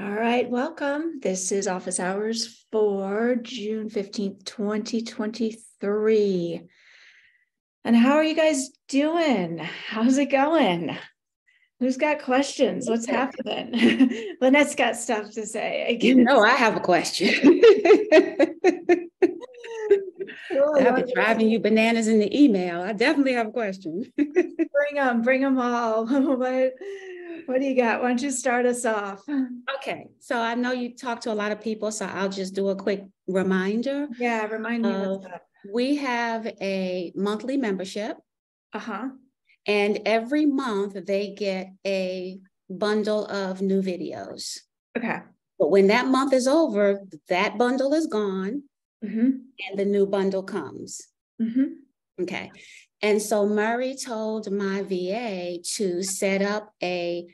All right, welcome. This is office hours for June 15th, 2023. And how are you guys doing? How's it going? Who's got questions? What's happening? Lynette's got stuff to say. I have a question. I've been driving you bananas in the email. I definitely have a question. Bring them all. What do you got? Why don't you start us off? Okay, so I know you talk to a lot of people, so I'll just do a quick reminder. Yeah, remind me what's up. We have a monthly membership. Uh-huh. And every month they get a bundle of new videos. Okay. But when that month is over, that bundle is gone. Mm-hmm. And the new bundle comes. Mm-hmm. Okay. And so Murray told my VA to set up a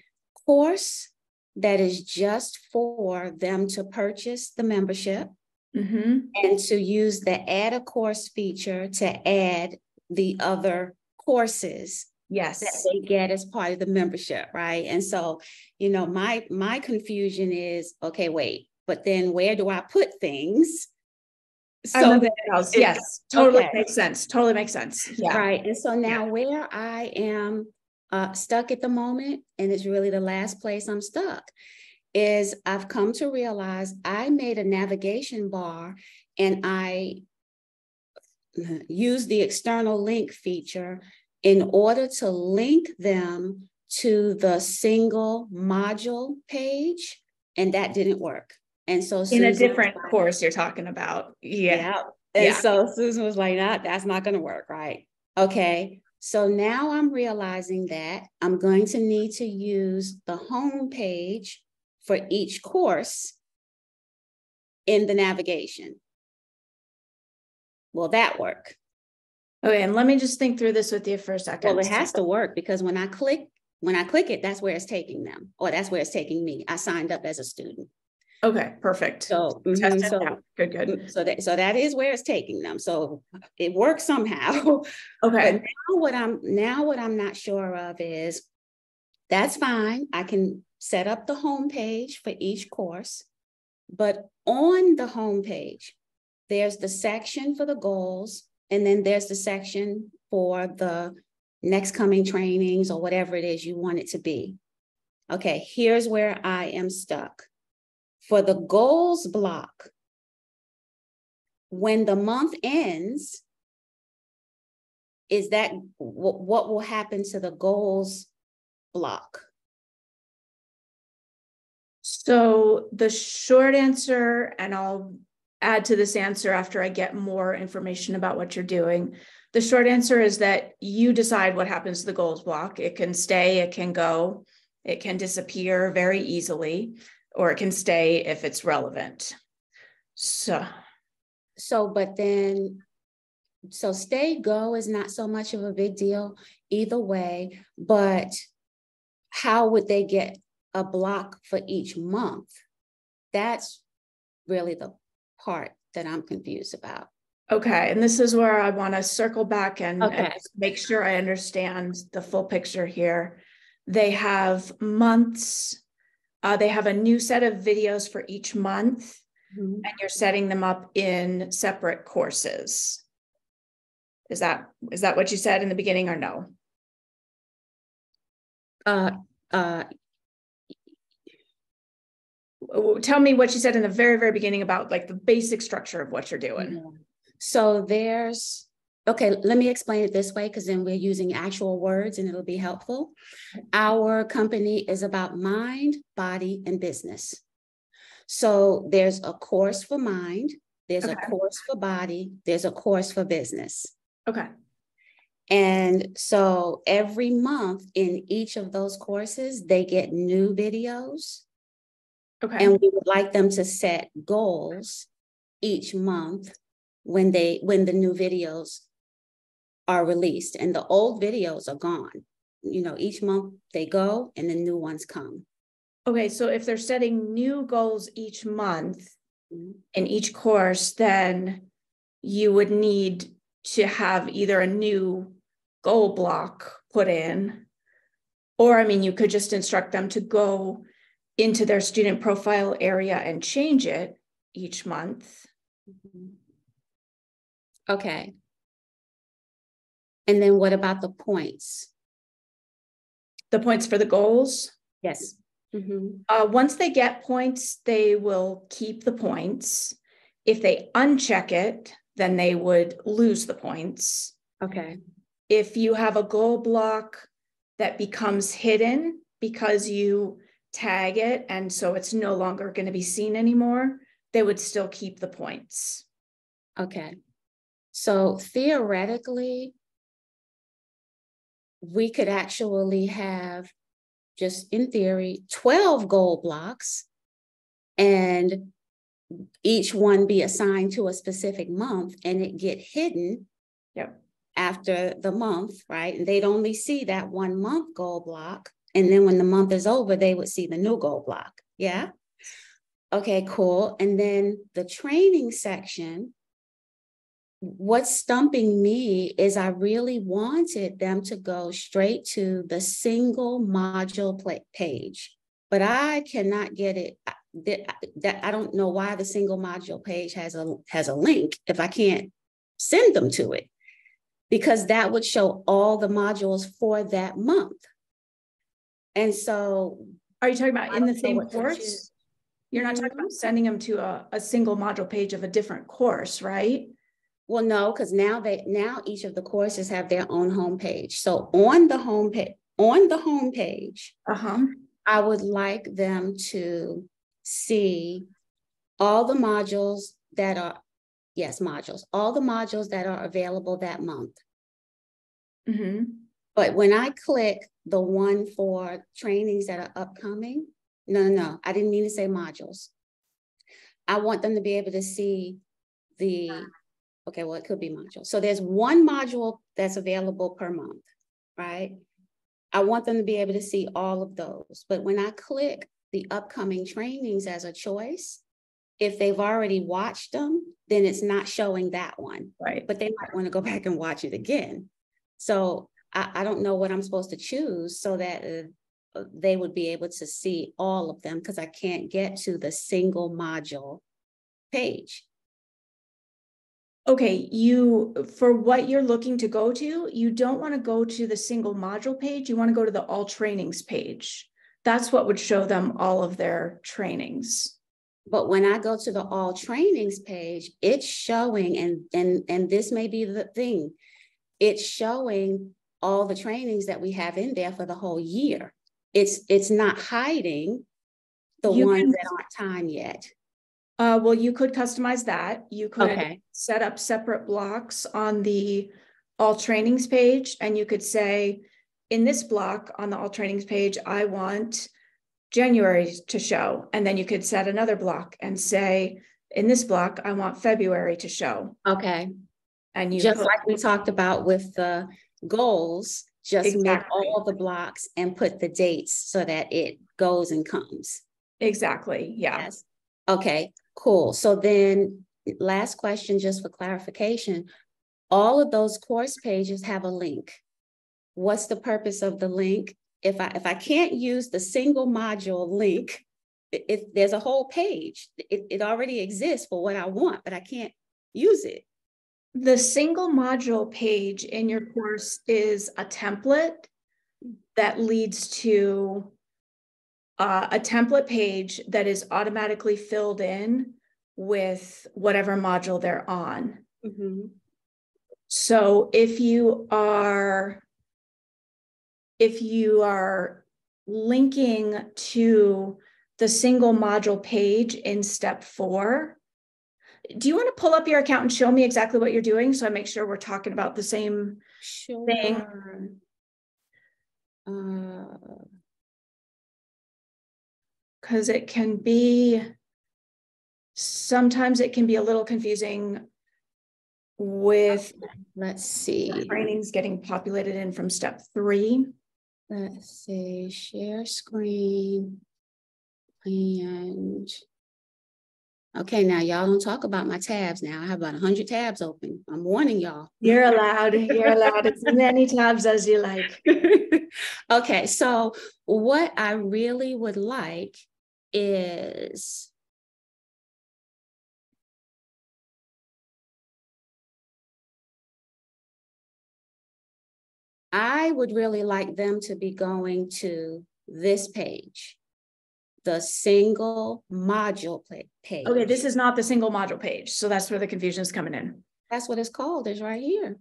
course that is just for them to purchase the membership and to use the add a course feature to add the other courses that they get as part of the membership, right? And so, my confusion is, okay, wait, but then where do I put things? So yes, totally makes sense. Totally makes sense. Yeah. Right. And so now where I am stuck at the moment, and it's really the last place I'm stuck, is I've come to realize I made a navigation bar and I used the external link feature in order to link them to the single module page, and that didn't work. And so in a different course you're talking about. Yeah. And so Susan was like, nah, that's not going to work. Right. Okay. So now I'm realizing that I'm going to need to use the home page for each course in the navigation. Will that work? Okay. And let me just think through this with you for a second. Well, it has to work because when I click it, that's where it's taking them, or that's where it's taking me. I signed up as a student. Okay, perfect. So, good. So that is where it's taking them. So it works somehow. Okay. But what I'm not sure of is, that's fine. I can set up the home page for each course, but on the home page, there's the section for the goals, and then there's the section for the next coming trainings or whatever it is you want it to be. Okay, here's where I am stuck. For the goals block, when the month ends, is that what will happen to the goals block? So the short answer, and I'll add to this answer after I get more information about what you're doing. The short answer is that you decide what happens to the goals block. It can stay, it can go, it can disappear very easily, or it can stay if it's relevant. So stay, go is not so much of a big deal either way, but how would they get a block for each month? That's really the part that I'm confused about. Okay. And this is where I want to circle back and make sure I understand the full picture here. They have months. They have a new set of videos for each month, and you're setting them up in separate courses. Is that what you said in the beginning, or no? Tell me what you said in the very, very beginning about like the basic structure of what you're doing. Yeah. So let me explain it this way, because then we're using actual words and it'll be helpful. Our company is about mind, body, and business. So there's a course for mind, there's a course for body, there's a course for business. Okay. And so every month in each of those courses, they get new videos. Okay. And we would like them to set goals each month when the new videos are released, and the old videos are gone. Each month they go and the new ones come. Okay, so if they're setting new goals each month in each course, then you would need to have either a new goal block put in, or you could just instruct them to go into their student profile area and change it each month. Okay. And then what about the points? The points for the goals? Yes. Once they get points, they will keep the points. If they uncheck it, then they would lose the points. Okay. If you have a goal block that becomes hidden because you tag it, and so it's no longer going to be seen anymore, they would still keep the points. Okay. So theoretically, we could actually have, just in theory, 12 goal blocks, and each one be assigned to a specific month, and it get hidden after the month, right? And they'd only see that 1 month goal block. And then when the month is over, they would see the new goal block. Yeah. Okay, cool. And then the training section, what's stumping me is I really wanted them to go straight to the single module page, but I cannot get it. I don't know why the single module page has a link if I can't send them to it, because that would show all the modules for that month. And so, are you talking about in the same course? You're not talking about sending them to a single module page of a different course, right? Well, no, because now each of the courses have their own homepage. So on the homepage, I would like them to see all the modules that are, all the modules that are available that month. But when I click the one for trainings that are upcoming, no, I didn't mean to say modules. I want them to be able to see okay, well, it could be modules. So there's one module that's available per month, right? I want them to be able to see all of those. But when I click the upcoming trainings as a choice, if they've already watched them, then it's not showing that one. Right. But they might want to go back and watch it again. So I don't know what I'm supposed to choose so that they would be able to see all of them, because I can't get to the single module page. Okay, for what you're looking to go to, you don't want to go to the single module page. You want to go to the all trainings page. That's what would show them all of their trainings. But when I go to the all trainings page, it's showing, and this may be the thing, it's showing all the trainings that we have in there for the whole year. It's not hiding the ones that aren't timed yet. Well, you could customize that. You could set up separate blocks on the all trainings page, and you could say, in this block on the all trainings page, I want January to show. And then you could set another block and say, in this block, I want February to show. Okay. And you just like we talked about with the goals, just make all the blocks and put the dates so that it goes and comes. Exactly. Yeah. Yes. Okay, cool. So then last question, just for clarification, all of those course pages have a link. What's the purpose of the link? If I can't use the single module link, if there's a whole page, it already exists for what I want, but I can't use it. The single module page in your course is a template that leads to a template page that is automatically filled in with whatever module they're on. So if you are linking to the single module page in step 4, do you want to pull up your account and show me exactly what you're doing so I make sure we're talking about the same thing? Because sometimes it can be a little confusing with, let's see, trainings getting populated in from step 3. Let's see, share screen. And okay, now y'all don't talk about my tabs now. I have about 100 tabs open. I'm warning y'all. You're allowed as many tabs as you like. Okay, so what I really would like is I would really like them to be going to this page, the single module page. Okay, this is not the single module page. So that's where the confusion is coming in. That's what it's called, is right here.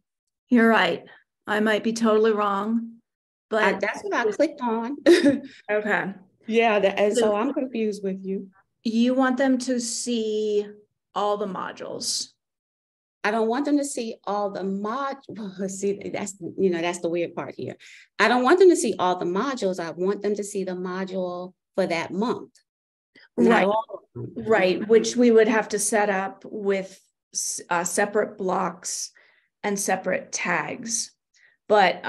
You're right. I might be totally wrong, but that's what I clicked on. Okay. Yeah, and so I'm confused with you. You want them to see all the modules. I don't want them to see all the modules. See, that's the weird part here. I don't want them to see all the modules. I want them to see the module for that month. Right. Right. Which we would have to set up with separate blocks and separate tags. But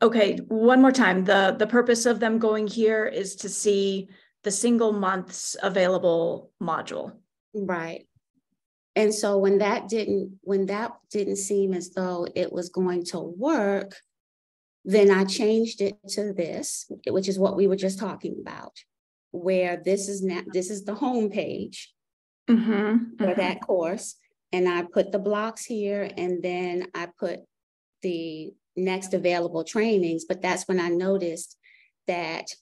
okay, one more time. The purpose of them going here is to see the single month's available module. Right. And so when that didn't seem as though it was going to work, then I changed it to this, which is what we were just talking about, where this is the home page for that course. And I put the blocks here, and then I put the next available trainings. But that's when I noticed that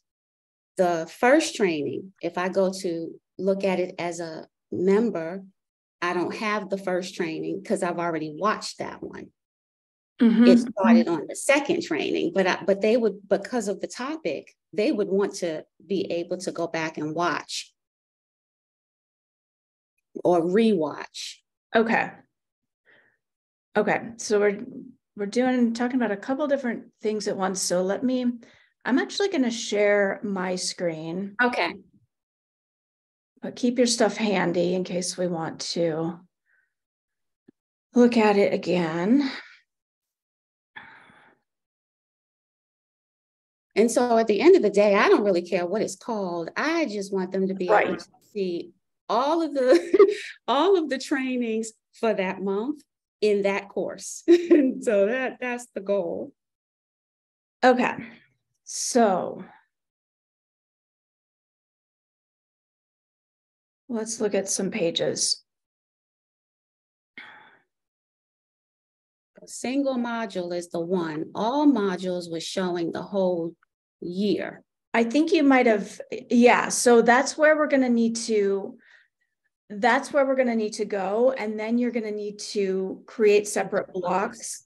the first training, if I go to look at it as a member, I don't have the first training because I've already watched that one. It started on the second training, but they would, because of the topic, they would want to be able to go back and watch or rewatch. Okay. So we're talking about a couple different things at once. So I'm actually going to share my screen. Okay. But keep your stuff handy in case we want to look at it again. And so at the end of the day, I don't really care what it's called. I just want them to be able to see all of the trainings for that month in that course. So that's the goal. Okay. So let's look at some pages. A single module is the one. All modules was showing the whole year. I think you might have, yeah. So that's where we're going to need to go. And then you're going to need to create separate blocks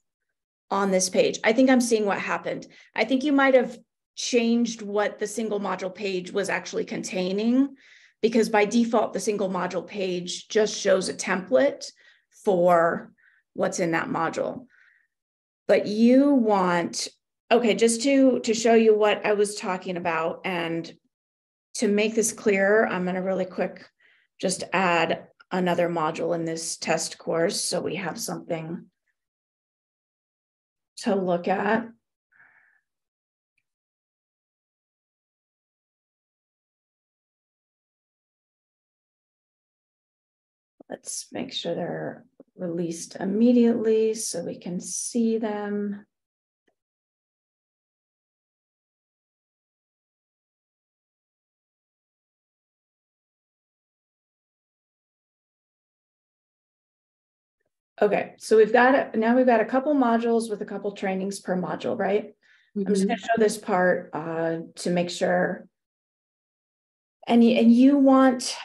on this page. I think I'm seeing what happened. I think you might have changed what the single module page was actually containing, because by default, the single module page just shows a template for what's in that module. But you want, okay, just to show you what I was talking about, and to make this clearer, I'm going to really quick just add another module in this test course so we have something to look at. Let's make sure they're released immediately so we can see them. Okay, so we've got a couple modules with a couple trainings per module, right? I'm just going to show this part to make sure. And you want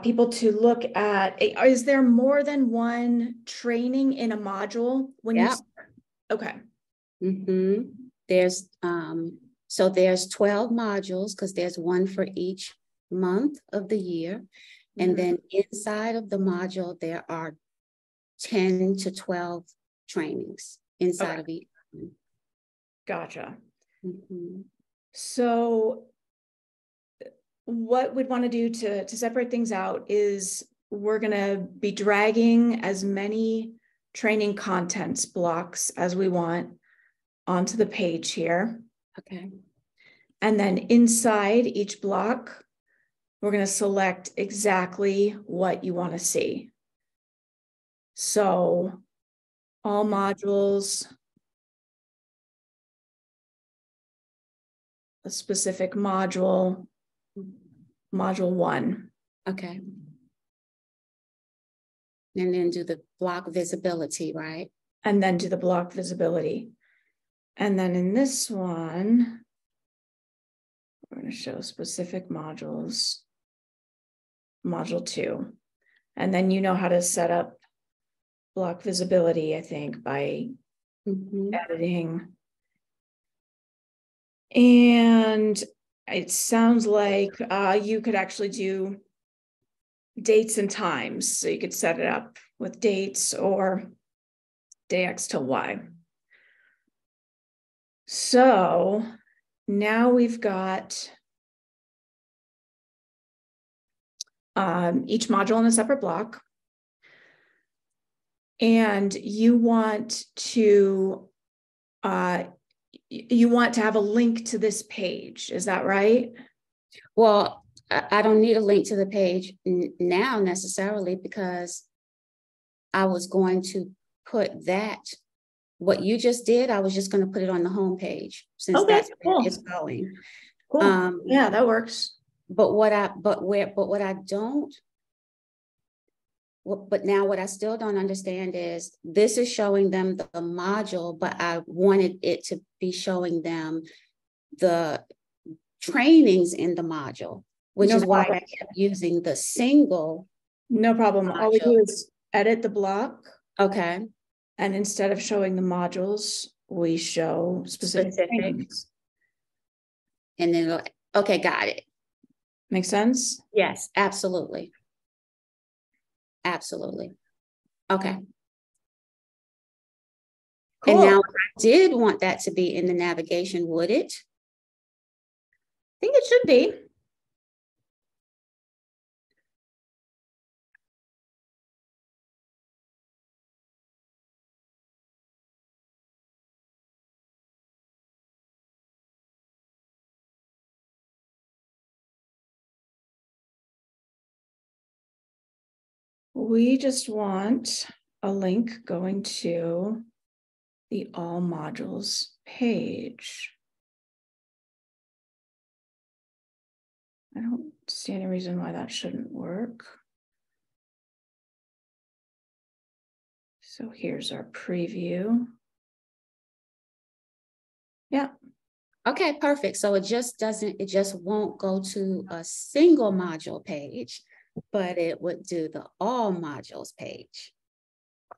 people to look at, is there more than one training in a module when you start? Okay. There's so there's 12 modules because there's one for each month of the year. And then inside of the module, there are 10 to 12 trainings inside of each. Gotcha. So what we'd want to do to separate things out is we're going to be dragging as many training contents blocks as we want onto the page here. Okay. And then inside each block, we're going to select exactly what you want to see. So all modules a specific module, module 1. Okay. And then do the block visibility, right? And then do the block visibility. And then in this one, we're going to show specific modules, module 2. And then you know how to set up block visibility, I think, by editing. And it sounds like you could actually do dates and times. So you could set it up with dates or day X till Y. So now we've got each module in a separate block. And you want to have a link to this page. Is that right? Well, I don't need a link to the page now necessarily, because I was going to put that, what you just did, I was just going to put it on the home page, since that's where it's going. Cool. Yeah, that works. But what I still don't understand is this is showing them the module, but I wanted it to be showing them the trainings in the module, which is why I kept using the single. No problem. Module. All we do is edit the block. Okay. And instead of showing the modules, we show specific trainings. And then, okay, got it. Make sense? Yes, absolutely. Absolutely. Okay. Cool. And now if I did want that to be in the navigation, would it? I think it should be. We just want a link going to the all modules page. I don't see any reason why that shouldn't work. So here's our preview. Yeah. Okay, perfect. So it just won't go to a single module page, but it would do the all modules page.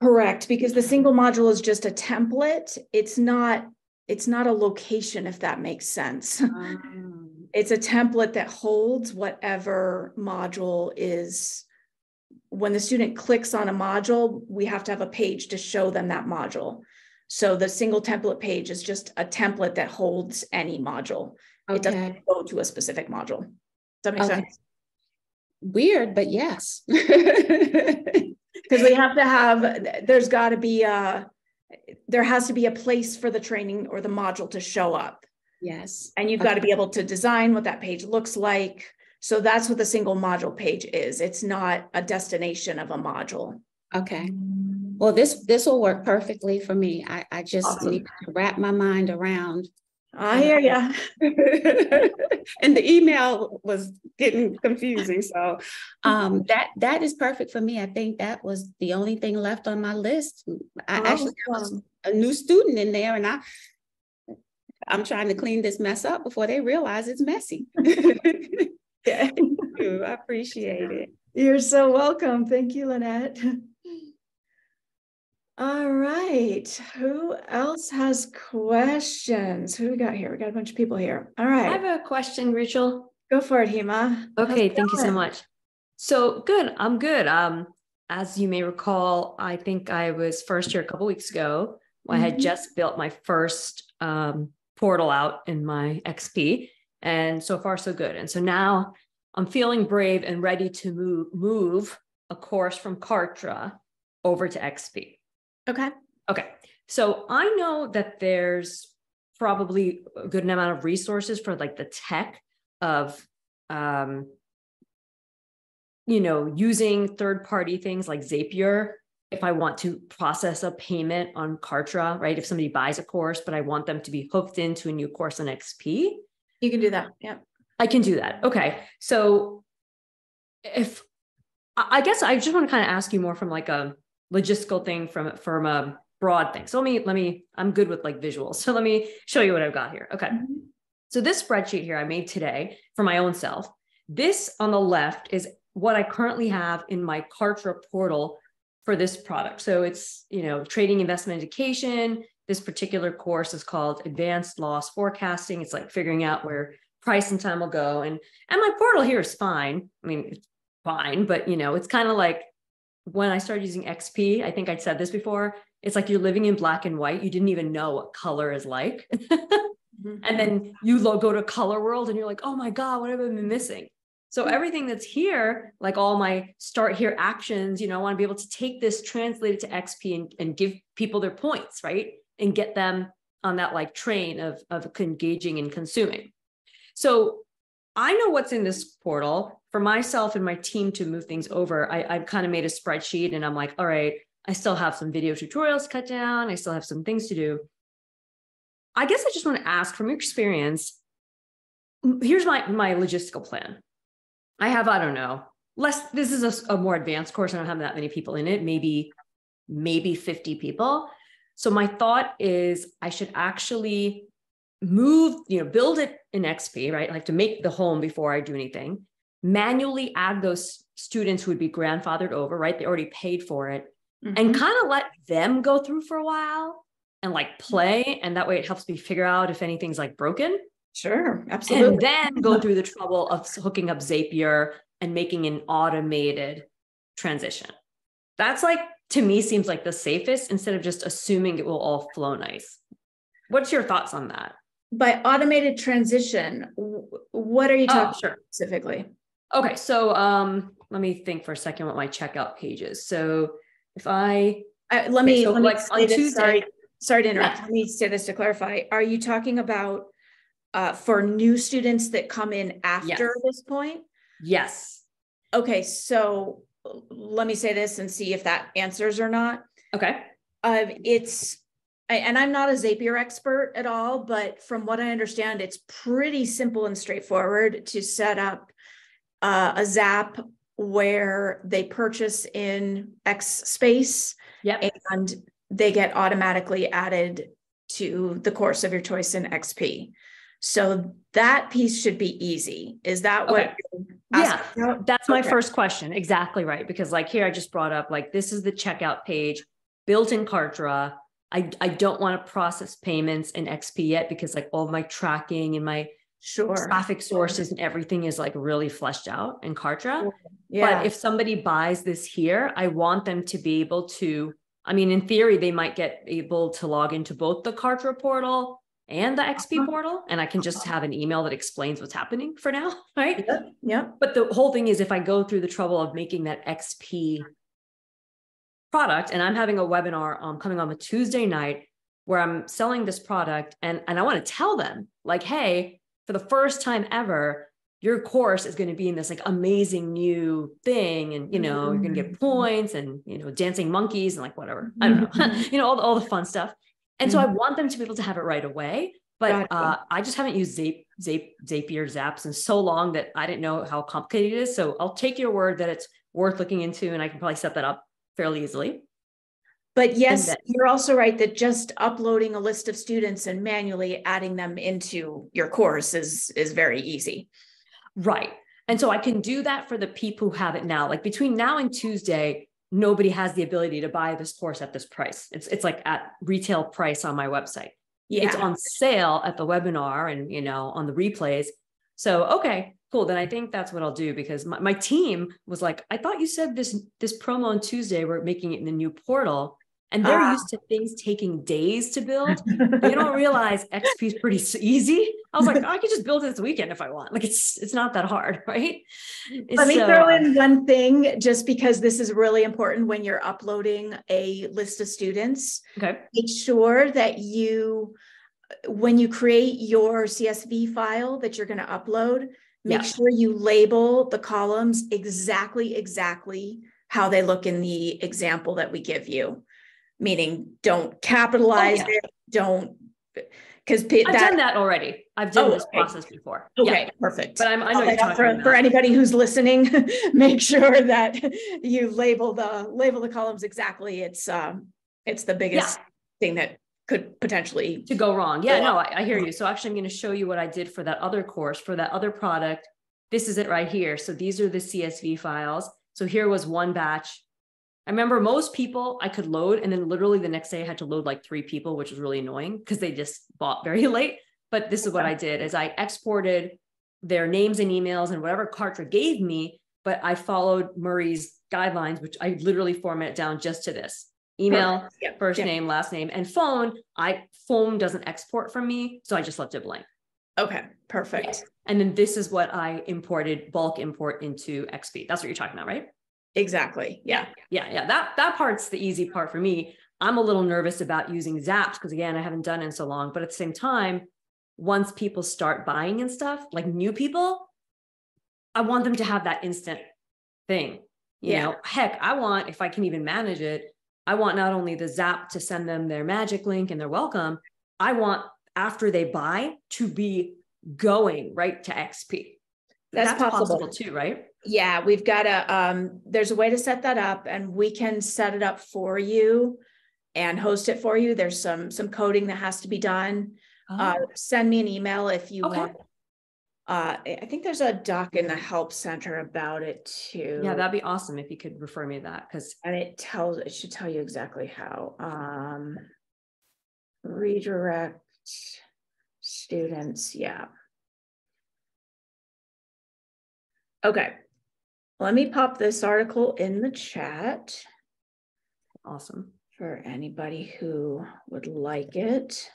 Correct, because the single module is just a template. It's not a location, if that makes sense. It's a template that holds whatever module is. When the student clicks on a module, we have to have a page to show them that module. So the single template page is just a template that holds any module. Okay. It doesn't go to a specific module. Does that make sense? Weird, but yes. Because we have to have, there has to be a place for the training or the module to show up. Yes. And you've got to be able to design what that page looks like. So that's what the single module page is. It's not a destination of a module. Okay. Well, this will work perfectly for me. I just need to wrap my mind around. I hear ya. And the email was getting confusing. So that is perfect for me. I think that was the only thing left on my list. I actually was a new student in there, and I'm trying to clean this mess up before they realize it's messy. Yeah. I appreciate it. You're so welcome. Thank you, Lynette. All right. Who else has questions? Who we got here? We got a bunch of people here. All right. I have a question, Rachel. Go for it, Hema. Okay, thank you so much. So good. I'm good. As you may recall, I think I was first year a couple weeks ago. I had just built my first portal out in my XP, and so far so good. And so now I'm feeling brave and ready to move a course from Kartra over to XP. Okay. So I know that there's probably a good amount of resources for like the tech of, using third-party things like Zapier. If I want to process a payment on Kartra, right? If somebody buys a course, but I want them to be hooked into a new course on XP. You can do that. Yeah. I can do that. Okay. So I guess I just want to kind of ask you more from like a logistical thing from a broad thing. So I'm good with like visuals. So let me show you what I've got here. Okay. Mm-hmm. So this spreadsheet here I made today for my own self. This on the left is what I currently have in my Kartra portal for this product. So it's, trading investment education. This particular course is called Advanced Loss Forecasting. It's like figuring out where price and time will go. And my portal here is fine. I mean, it's fine, but it's kind of like when I started using XP, I think I'd said this before, it's like you're living in black and white. You didn't even know what color is like. And then you go to Color World and you're like, oh my God, what have I been missing? So everything that's here, like all my start here actions, I want to be able to take this, translate it to XP and give people their points, right? And get them on that like train of engaging and consuming. So I know what's in this portal for myself and my team to move things over. I've kind of made a spreadsheet and I'm like, all right, I still have some video tutorials cut down. I still have some things to do. I guess I just want to ask from your experience, here's my logistical plan. I have, I don't know, this is a more advanced course. I don't have that many people in it, maybe 50 people. So my thought is I should actually build it in XP, right? Like to make the home before I do anything, manually add those students who would be grandfathered over, right? They already paid for it, and kind of let them go through for a while and like play. And that way it helps me figure out if anything's like broken. Sure, absolutely. And then go through the trouble of hooking up Zapier and making an automated transition. That's like, to me, seems like the safest instead of just assuming it will all flow nice. What's your thoughts on that? By automated transition, what are you talking about specifically? Okay, so let me think for a second what my checkout page is. So if sorry to interrupt. Let me say this to clarify. Are you talking about for new students that come in after this point? Yes. Okay, so let me say this and see if that answers or not. Okay. And I'm not a Zapier expert at all, but from what I understand, it's pretty simple and straightforward to set up a Zap where they purchase in X space, and they get automatically added to the course of your choice in XP. So that piece should be easy. Is that what you're asking about? That's my first question. Exactly right. Because like here, I just brought up, like, this is the checkout page built in Kartra. I don't want to process payments in XP yet because like all my tracking and my traffic sources and everything is like really fleshed out in Kartra. Yeah. But if somebody buys this here, I want them to be able to, I mean, in theory, they might get able to log into both the Kartra portal and the XP portal, and I can just have an email that explains what's happening for now, right? Yeah. But the whole thing is, if I go through the trouble of making that XP product, and I'm having a webinar coming on a Tuesday night where I'm selling this product, and I want to tell them like, hey, for the first time ever, your course is going to be in this like amazing new thing, and you're going to get points and dancing monkeys and like whatever, I don't know, all the fun stuff. And so I want them to be able to have it right away, but I just haven't used Zapier Zaps in so long that I didn't know how complicated it is. So I'll take your word that it's worth looking into, and I can probably set that up fairly easily. But yes, you're also right that just uploading a list of students and manually adding them into your course is very easy. Right. And so I can do that for the people who have it now. Like between now and Tuesday, nobody has the ability to buy this course at this price. It's like at retail price on my website. Yeah. It's on sale at the webinar and, on the replays. So, okay, cool. Then I think that's what I'll do, because my team was like, I thought you said this promo on Tuesday, we're making it in the new portal. And they're used to things taking days to build. They don't realize XP is pretty easy. I was like, I could just build it this weekend if I want. Like it's not that hard, right? Let me throw in one thing, just because this is really important when you're uploading a list of students. Okay. Make sure that when you create your CSV file that you're going to upload, make sure you label the columns exactly how they look in the example that we give you. Meaning don't capitalize it, don't because I've done that already. I've done this process before. Okay, perfect. But I know what you're talking about. For anybody who's listening, make sure that you label the columns exactly. It's the biggest thing that could potentially to go wrong. Yeah, no, I hear you. So actually I'm going to show you what I did for that other course, for that other product. This is it right here. So these are the CSV files. So here was one batch. I remember most people I could load, and then literally the next day I had to load like 3 people, which was really annoying because they just bought very late. But this is what I did is I exported their names and emails and whatever Kartra gave me, but I followed Murray's guidelines, which I literally formatted down just to this. Email, first name, last name, and phone. Phone doesn't export from me, so I just left it blank. Okay, perfect. Yeah. And then this is what I imported, bulk import into XP. That's what you're talking about, right? Exactly. Yeah. That part's the easy part for me. I'm a little nervous about using Zaps because again, I haven't done it in so long, but at the same time, once people start buying and stuff, like new people, I want them to have that instant thing. You know, heck, I want, if I can even manage it, I want not only the Zap to send them their magic link and their welcome, I want after they buy to be going right to XP. That's possible too, right? Yeah, we've got there's a way to set that up, and we can set it up for you and host it for you. There's some coding that has to be done. Send me an email if you want. I think there's a doc in the help center about it too. Yeah, that'd be awesome if you could refer me to that, and it should tell you exactly how. Redirect students. Yeah. Okay. Let me pop this article in the chat. Awesome. For anybody who would like it.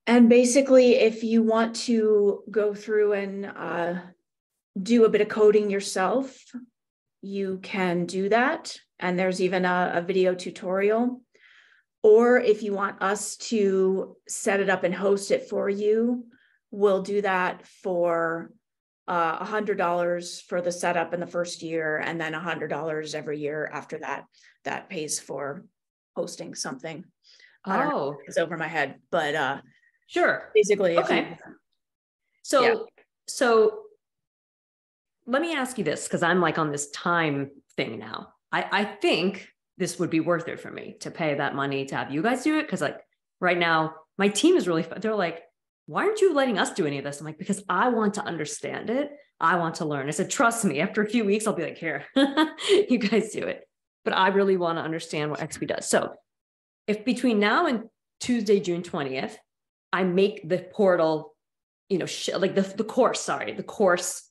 And basically, if you want to go through and do a bit of coding yourself, you can do that. And there's even a video tutorial. Or if you want us to set it up and host it for you, we'll do that for $100 for the setup in the first year, and then $100 every year after that. That pays for hosting something. It's over my head, but sure. Basically, So let me ask you this, because I'm like on this time thing now. I think this would be worth it for me to pay that money to have you guys do it, because like right now my team is really fun. They're like, why aren't you letting us do any of this? I'm like, because I want to understand it. I want to learn. I said, trust me, after a few weeks, I'll be like, here, you guys do it. But I really want to understand what XP does. So if between now and Tuesday, June 20th, I make the portal, you know, like the course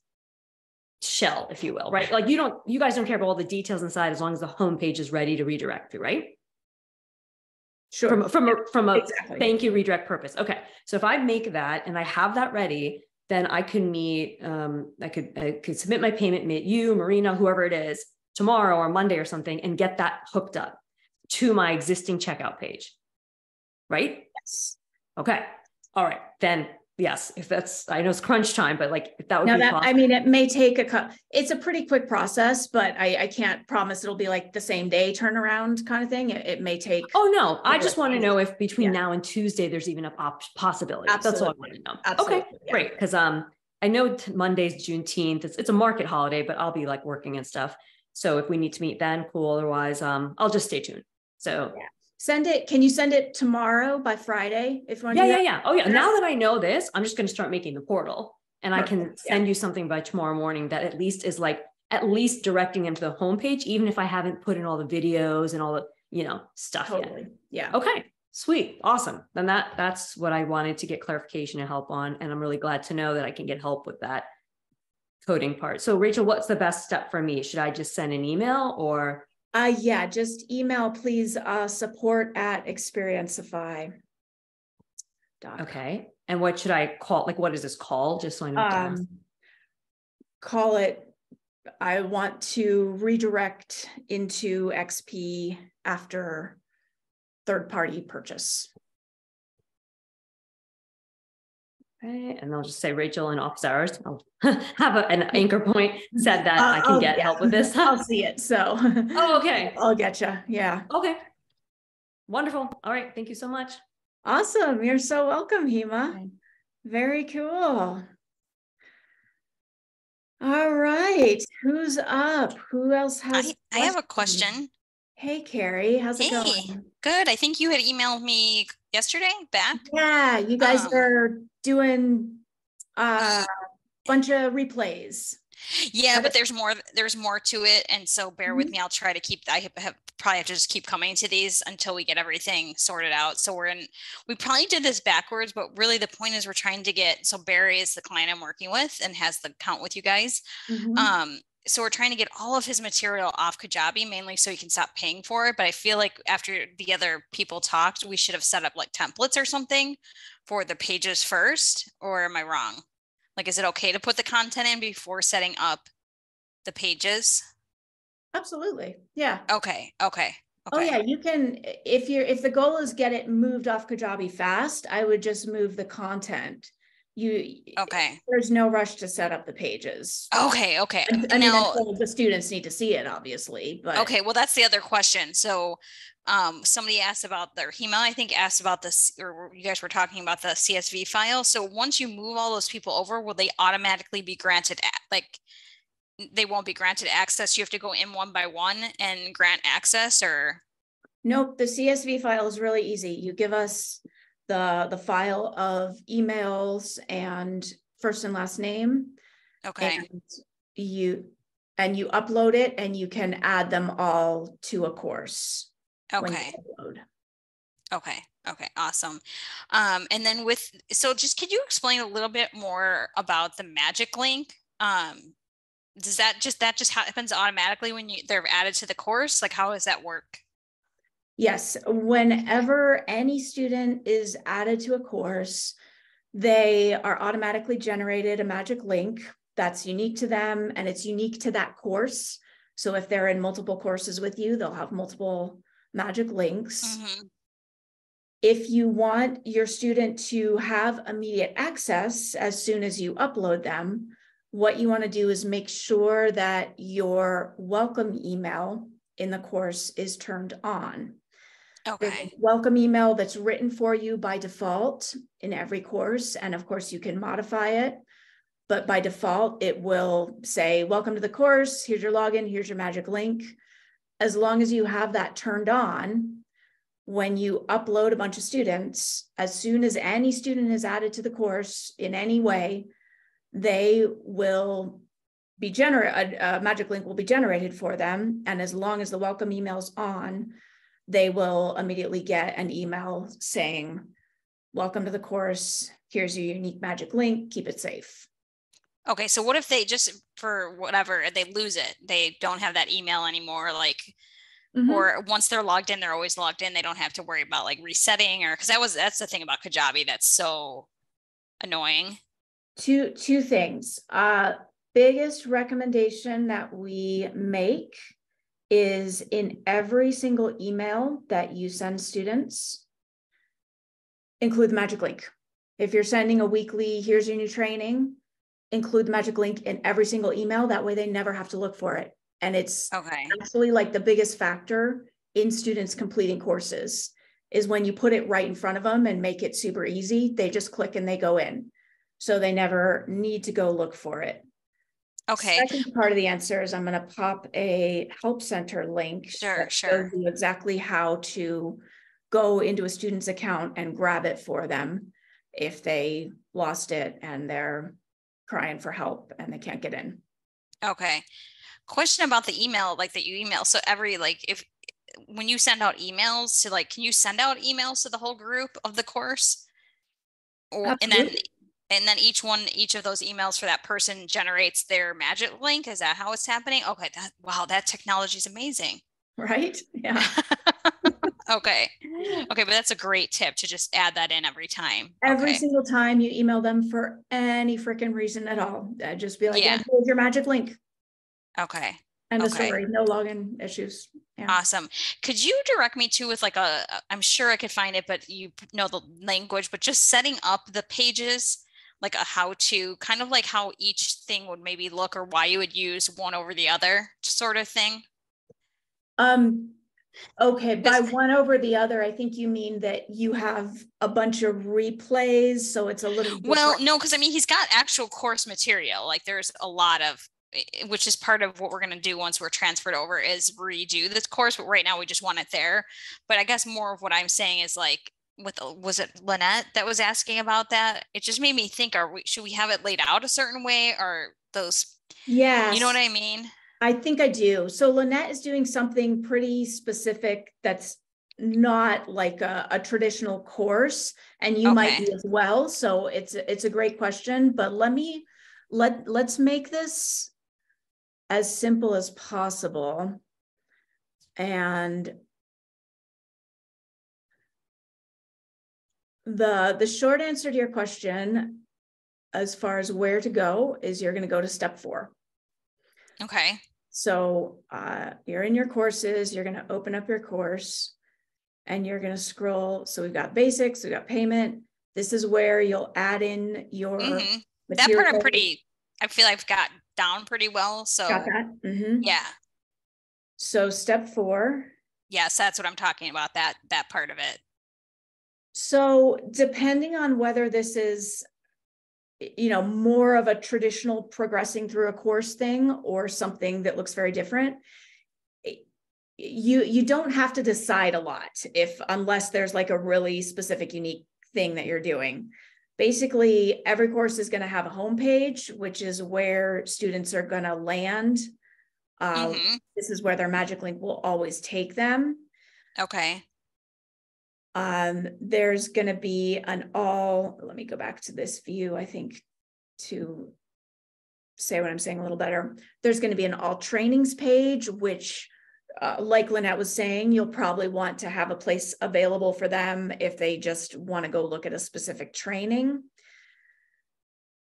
shell, if you will, right? Like you guys don't care about all the details inside as long as the homepage is ready to redirect to, right? Sure. From a exactly. Thank you redirect purpose. Okay. So if I make that and I have that ready, then I can meet, I could submit my payment, meet you, Marina, whoever it is, tomorrow or Monday or something, and get that hooked up to my existing checkout page. Right? Yes. Okay. All right. Then yes, if that's, I know it's crunch time, but like if that would be possible. I mean, it may take it's a pretty quick process, but I can't promise it'll be like the same day turnaround kind of thing. It may take. Oh no, I just want to know if between now and Tuesday, there's even a possibility. Absolutely. That's all I want to know. Absolutely. Okay, great. Because I know Monday's Juneteenth. It's a market holiday, but I'll be like working and stuff. So if we need to meet then, cool. Otherwise, I'll just stay tuned. So yeah. Send it. Can you send it tomorrow by Friday? If you want yeah. Oh yeah. Now that I know this, I'm just going to start making the portal, and I can send you something by tomorrow morning that at least is like, at least directing them to the homepage, even if I haven't put in all the videos and all the, you know, stuff yet. Yeah. Okay. Sweet. Awesome. Then that's what I wanted to get clarification and help on. And I'm really glad to know that I can get help with that coding part. So Rachel, what's the best step for me? Should I just send an email or? Yeah, just email, please, support at Xperiencify. Okay. And what should I call? Like, what is this called? Just so I know. Call it, I want to redirect into XP after third-party purchase. Okay. And I'll just say Rachel in office hours. I'll have an anchor point said that I can get help with this. I'll see it. So. Oh, okay. I'll get you. Yeah. Okay. Wonderful. All right. Thank you so much. Awesome. You're so welcome, Hema. Very cool. All right. Who's up? Who else has I have a question. Hey, Carrie. How's it Hey, going? good. I think you had emailed me yesterday back. Yeah, you guys are doing a bunch of replays. Yeah, but there's more to it. And so bear with Mhm. me. I'll try to keep, probably have to just keep coming to these until we get everything sorted out. So we probably did this backwards, but really the point is we're trying to so Barry is the client I'm working with and has the account with you guys. Mhm. So we're trying to get all of his material off Kajabi, mainly so he can stop paying for it. But I feel like after the other people talked, we should have set up like templates or something for the pages first, or am I wrong? Like, is it okay to put the content in before setting up the pages? Absolutely. Yeah. Okay. Oh yeah, you can, if the goal is get it moved off Kajabi fast, I would just move the content. There's no rush to set up the pages. Okay. I mean, until the students need to see it, obviously, but. Okay, well, that's the other question. So somebody asked about Hema, I think asked about this, or you guys were talking about the CSV file. So once you move all those people over, will they automatically be granted, they won't be granted access? You have to go in one by one and grant access, or? Nope, the CSV file is really easy. You give us the file of emails and first and last name. Okay. And you upload it, and you can add them all to a course. Okay. Okay. Awesome. And then just could you explain a little bit more about the magic link? Does that just happens automatically when they're added to the course? Like, how does that work? Yes, whenever any student is added to a course, they are automatically generated a magic link that's unique to them, and it's unique to that course. So if they're in multiple courses with you, they'll have multiple magic links. Mm-hmm. If you want your student to have immediate access as soon as you upload them, what you want to do is make sure that your welcome email in the course is turned on. There's a welcome email that's written for you by default in every course. And of course, you can modify it. But by default, it will say, welcome to the course. Here's your login. Here's your magic link. As long as you have that turned on, when you upload a bunch of students, as soon as any student is added to the course in any way, they will be a magic link will be generated for them. And as long as the welcome email is on, they will immediately get an email saying, welcome to the course. Here's your unique magic link. Keep it safe. Okay. So what if they just, for whatever, they lose it? They don't have that email anymore. Like, or once they're logged in, they're always logged in. They don't have to worry about like resetting, or, because that's the thing about Kajabi that's so annoying. Two things. Biggest recommendation that we make is in every single email that you send students, include the magic link. If you're sending a weekly, here's your new training, include the magic link in every single email. That way they never have to look for it. And it's actually like the biggest factor in students completing courses is when you put it right in front of them and make it super easy, they just click and they go in. So they never need to go look for it. Okay. Second part of the answer is I'm going to pop a help center link. Sure. Shows you exactly how to go into a student's account and grab it for them if they lost it and they're crying for help and they can't get in. Okay. Question about the email, like that you email. So when you send out emails to can you send out emails to the whole group of the course? Or, and then each of those emails for that person generates their magic link. Is that how it's happening? Okay. Wow. That technology is amazing. Right? Yeah. Okay. But that's a great tip to just add that in every time. Every single time you email them for any freaking reason at all. Just be like, here's your magic link. Okay. End of story. No login issues. Yeah. Awesome. Could you direct me to with I'm sure I could find it, but you know the language, but just setting up the pages, like a how to, kind of like how each thing would maybe look or why you would use one over the other sort of thing? Okay, by one over the other, I think you mean that you have a bunch of replays, so it's a little different. Well, no, because I mean, he's got actual course material. Like there's a lot of, which is part of what we're going to do once we're transferred over is redo this course. But right now we just want it there. But I guess more of what I'm saying is like, was it Lynette that was asking about that? It just made me think, should we have it laid out a certain way, or those? Yes. You know what I mean? I think I do. So Lynette is doing something pretty specific that's not like a traditional course, and you might be as well. So it's a great question, but let's make this as simple as possible. And the short answer to your question, as far as where to go, is you're going to go to step 4. Okay. So you're in your courses, you're going to open up your course and you're going to scroll. So we've got basics, we've got payment. This is where you'll add in your material. That part I feel I've got down pretty well. So got that? Yeah. So step 4. Yes, that's what I'm talking about, that part of it. So depending on whether this is, more of a traditional progressing through a course thing or something that looks very different, you don't have to decide a lot unless there's like a really specific, unique thing that you're doing. Basically, every course is going to have a homepage, which is where students are going to land. This is where their magic link will always take them. Okay. There's going to be let me go back to this view, I think, to say what I'm saying a little better. There's going to be an all trainings page, which, like Lynette was saying, you'll probably want to have a place available for them if they just want to go look at a specific training.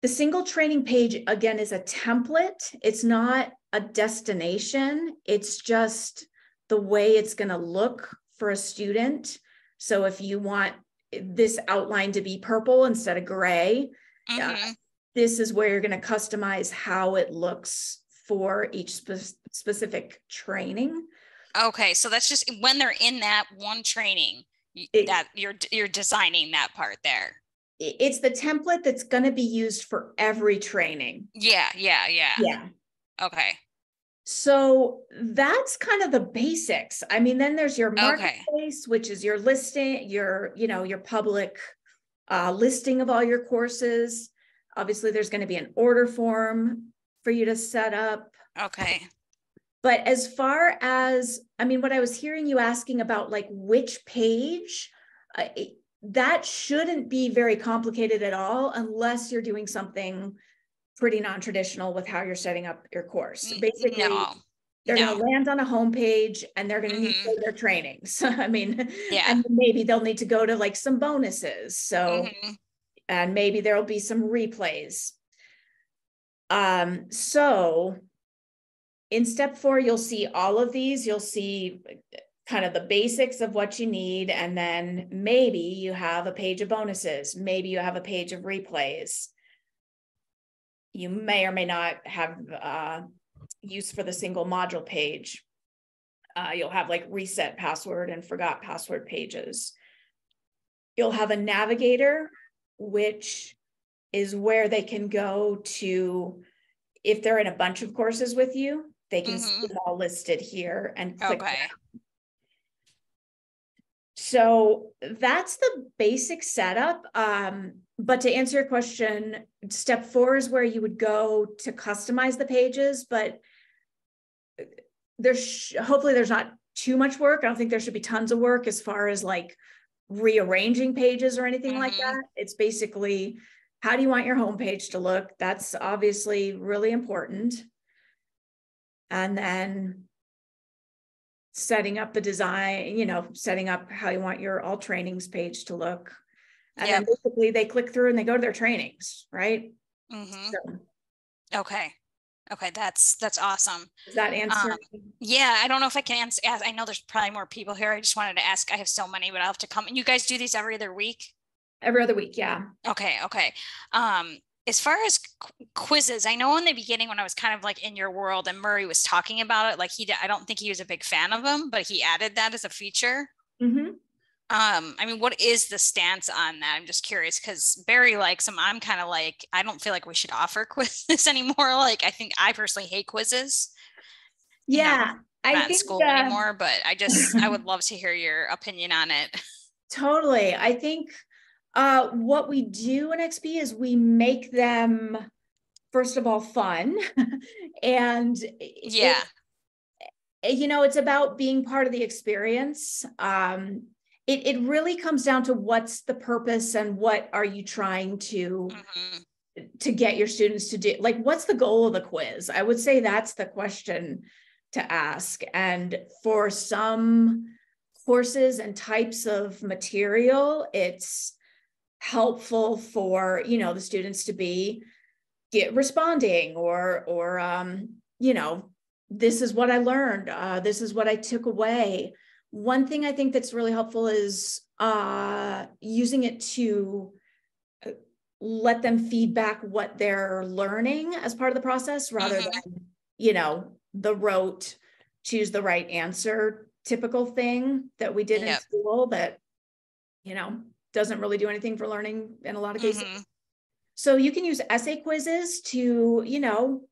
The single training page, again, is a template. It's not a destination. It's just the way it's going to look for a student. So if you want this outline to be purple instead of gray, this is where you're going to customize how it looks for each specific training. Okay, so that's just when they're in that one training that you're designing that part there. It's the template that's going to be used for every training. Yeah. Okay. So that's kind of the basics. I mean, then there's your marketplace, which is your listing, your public listing of all your courses. Obviously, there's going to be an order form for you to set up. Okay. But as far as, what I was hearing you asking about, like which page, that shouldn't be very complicated at all, unless you're doing something pretty non-traditional with how you're setting up your course. Basically, they're going to land on a homepage and they're going to need their trainings. And maybe they'll need to go to like some bonuses. So, and maybe there'll be some replays. So in step 4, you'll see all of these. You'll see kind of the basics of what you need. And then maybe you have a page of bonuses. Maybe you have a page of replays. You may or may not have use for the single module page. You'll have like reset password and forgot password pages. You'll have a navigator, which is where they can go to, if they're in a bunch of courses with you, they can see them all listed here and click. Okay. So that's the basic setup. But to answer your question, step 4 is where you would go to customize the pages, but hopefully there's not too much work. I don't think there should be tons of work as far as like rearranging pages or anything like that. It's basically, how do you want your homepage to look? That's obviously really important. And then setting up the design, setting up how you want your all trainings page to look. And then basically they click through and they go to their trainings, right? So. Okay. That's awesome. Does that answer? Yeah, I don't know if I can answer. I know there's probably more people here. I just wanted to ask. I have so many, but I'll have to come. And you guys do these every other week? Every other week, yeah. Okay. as far as quizzes, I know in the beginning when I was kind of like in your world and Murray was talking about it, like I don't think he was a big fan of them, but he added that as a feature. Mm-hmm. I mean, what is the stance on that? I'm just curious because Barry likes them. I'm kind of like, I don't feel like we should offer quizzes anymore. Like, I think I personally hate quizzes. Yeah, I'm not in school anymore, but I would love to hear your opinion on it. Totally. I think what we do in XP is we make them, first of all, fun. And yeah, it's about being part of the experience. It really comes down to what's the purpose and what are you trying to get your students to do? Like, what's the goal of the quiz? I would say that's the question to ask. And for some courses and types of material, it's helpful for, the students to be responding or this is what I learned. This is what I took away. One thing I think that's really helpful is using it to let them feedback what they're learning as part of the process rather than, the rote, choose the right answer, typical thing that we did in school that, doesn't really do anything for learning in a lot of cases. So you can use essay quizzes to,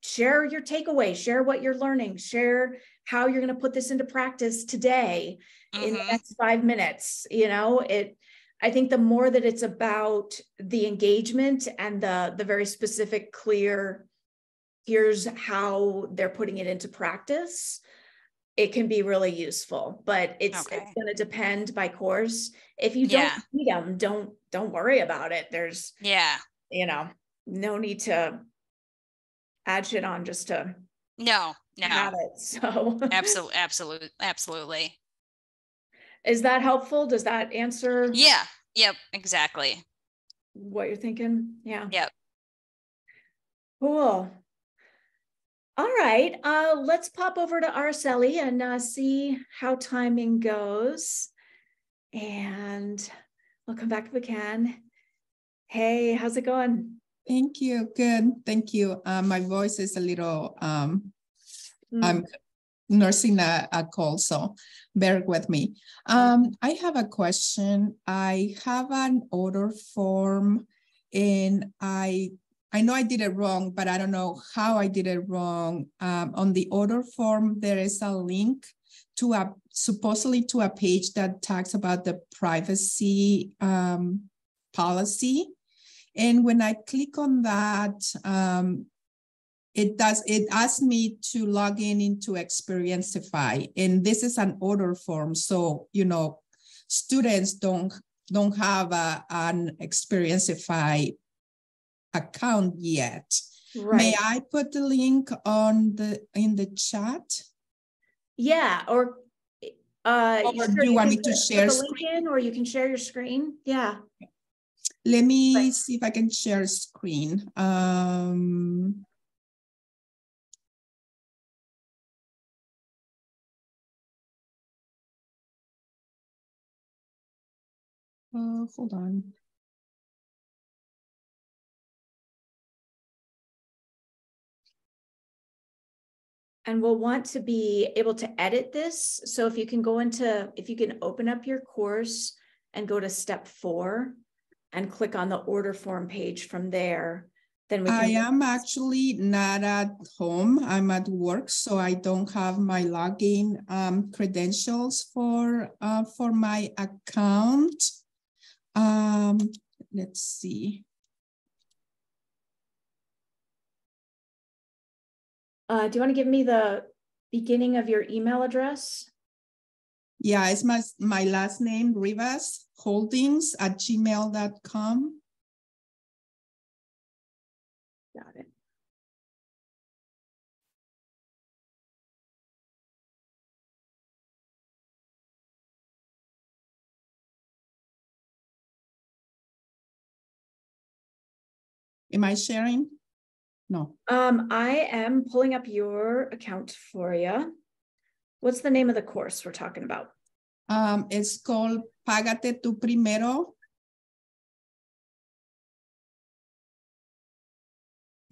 share your takeaway, share what you're learning, share how you're going to put this into practice today in the next 5 minutes. I think the more that it's about the engagement and the very specific, clear, here's how they're putting it into practice, it can be really useful, but it's going to depend by course. If you don't need them, don't worry about it. There's no need to add shit on just to have it. So absolutely. Is that helpful? Does that answer? Yeah. Yep. Exactly. What you're thinking? Yeah. Yep. Cool. All right. Let's pop over to Araceli and see how timing goes. And we'll come back if we can. Hey, how's it going? Thank you. Good. Thank you. My voice is a little, I'm nursing a cold, so bear with me. I have a question. I have an order form and I know I did it wrong, but I don't know how I did it wrong. On the order form, there is a link to supposedly to a page that talks about the privacy policy. And when I click on that, it asks me to log into Xperiencify. And this is an order form. So, students don't have an Xperiencify account yet. Right. May I put the link in the chat? Yeah, or do you want me to share the link in, or you can share your screen? Yeah. Let me see if I can share screen. Hold on. And we'll want to be able to edit this. So if you can open up your course and go to step 4 and click on the order form page from there, then we can. I am actually not at home. I'm at work, so I don't have my login credentials for my account. Let's see. Do you want to give me the beginning of your email address? Yeah, it's my last name, Rivas Holdings @gmail.com. Got it. Am I sharing? No. I am pulling up your account for you. What's the name of the course we're talking about? It's called Págate tú primero.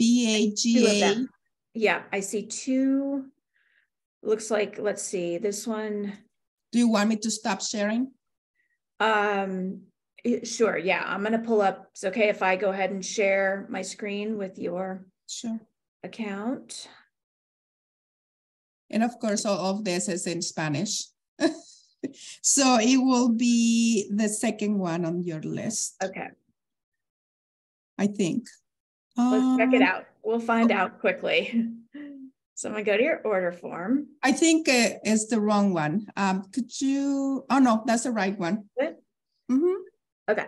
PAGA. Yeah, I see two. Looks like, let's see, this one. Do you want me to stop sharing? Sure, yeah, I'm gonna pull up. It's okay if I go ahead and share my screen with your account. And of course, all of this is in Spanish. So it will be the second one on your list. Okay. I think. Let's check it out. We'll find out quickly. So I'm gonna go to your order form. I think it's the wrong one. Could you, oh no, that's the right one. Okay.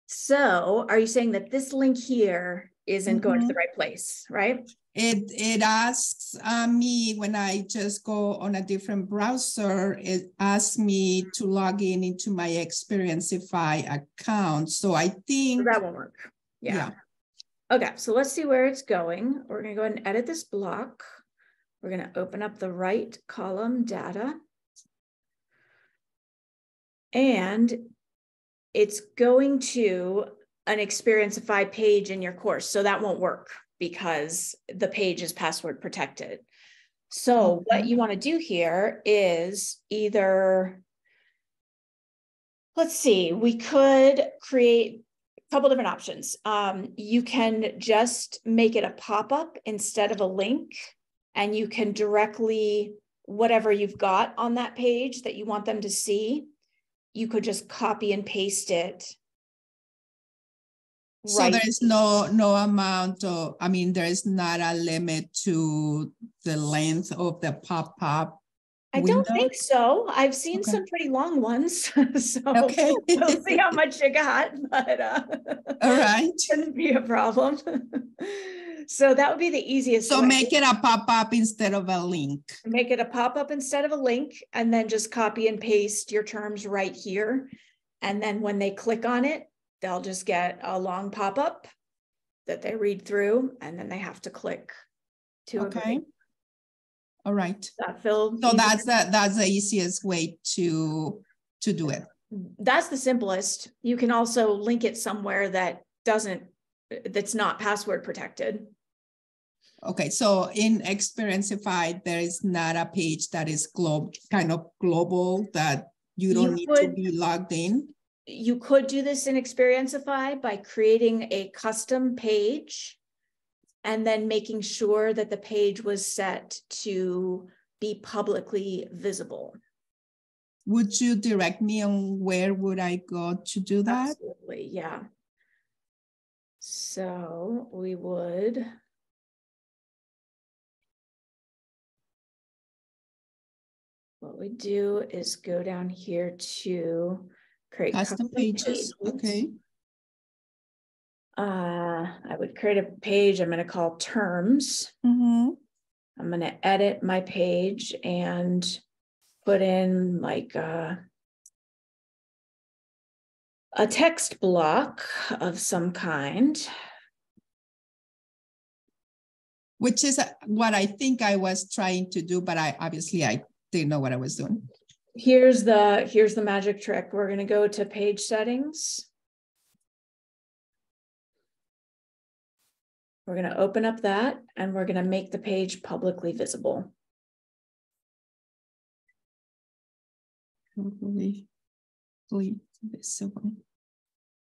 So are you saying that this link here isn't going to the right place, right? It asks me when I just go on a different browser, it asks me to log in into my Xperiencify account. So I think that won't work. Yeah. Okay, so let's see where it's going. We're gonna go ahead and edit this block. We're gonna open up the right column data. And it's going to an Xperiencify page in your course. So that won't work because the page is password protected. So what you want to do here is either, let's see, we could create a couple different options. You can just make it a pop-up instead of a link, and you can directly, whatever you've got on that page that you want them to see, you could just copy and paste it. So there is no amount of, I mean, there is not a limit to the length of the pop-up I don't think so. I've seen some pretty long ones. So we'll see how much you got, but all right. Shouldn't be a problem. So that would be the easiest way. So make it a pop-up instead of a link. Make it a pop-up instead of a link, and then just copy and paste your terms right here. And then when they click on it, they'll just get a long pop-up that they read through, and then they have to click to agree. All right. So that's the easiest way to do it. That's the simplest. You can also link it somewhere that's not password protected. Okay, so in Xperiencify, there is not a page that is kind of global that you don't need to be logged in. You could do this in Xperiencify by creating a custom page and then making sure that the page was set to be publicly visible. Would you direct me on where would I go to do that? Absolutely, yeah. So we would. What we do is go down here to create custom pages. Okay. I would create a page I'm going to call terms. I'm going to edit my page and put in like a text block of some kind. Which is what I think I was trying to do, but I didn't know what I was doing. Here's the magic trick. We're going to go to page settings. We're going to open up that, and we're going to make the page publicly visible. Publicly visible.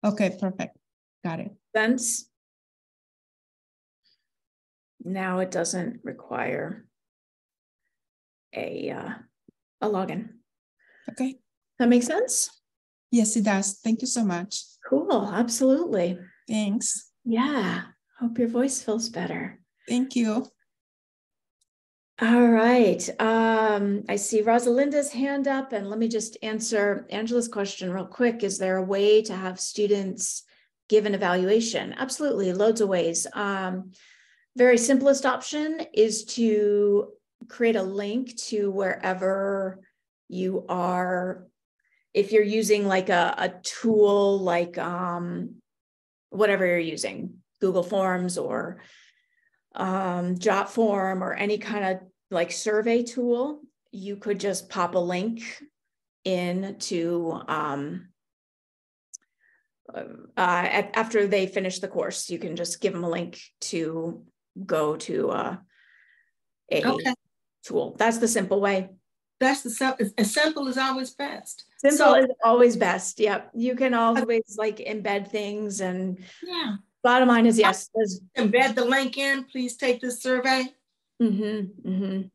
Okay, perfect. Got it. Sense? Now it doesn't require a login. Okay. That makes sense? Yes, it does. Thank you so much. Cool. Absolutely. Thanks. Yeah. Hope your voice feels better. Thank you. All right. I see Rosalinda's hand up, and let me just answer Angela's question real quick. Is there a way to have students give an evaluation? Absolutely. Loads of ways. Very simplest option is to create a link to wherever you are. If you're using like a tool, like whatever you're using, Google Forms or Jotform or any kind of like survey tool, you could just pop a link into after they finish the course, you can just give them a link to go to a tool. That's the simple way. That's simple is always best. Simple is always best. Yep. You can always like embed things, and bottom line is yes. Embed the link in, please take this survey. Depending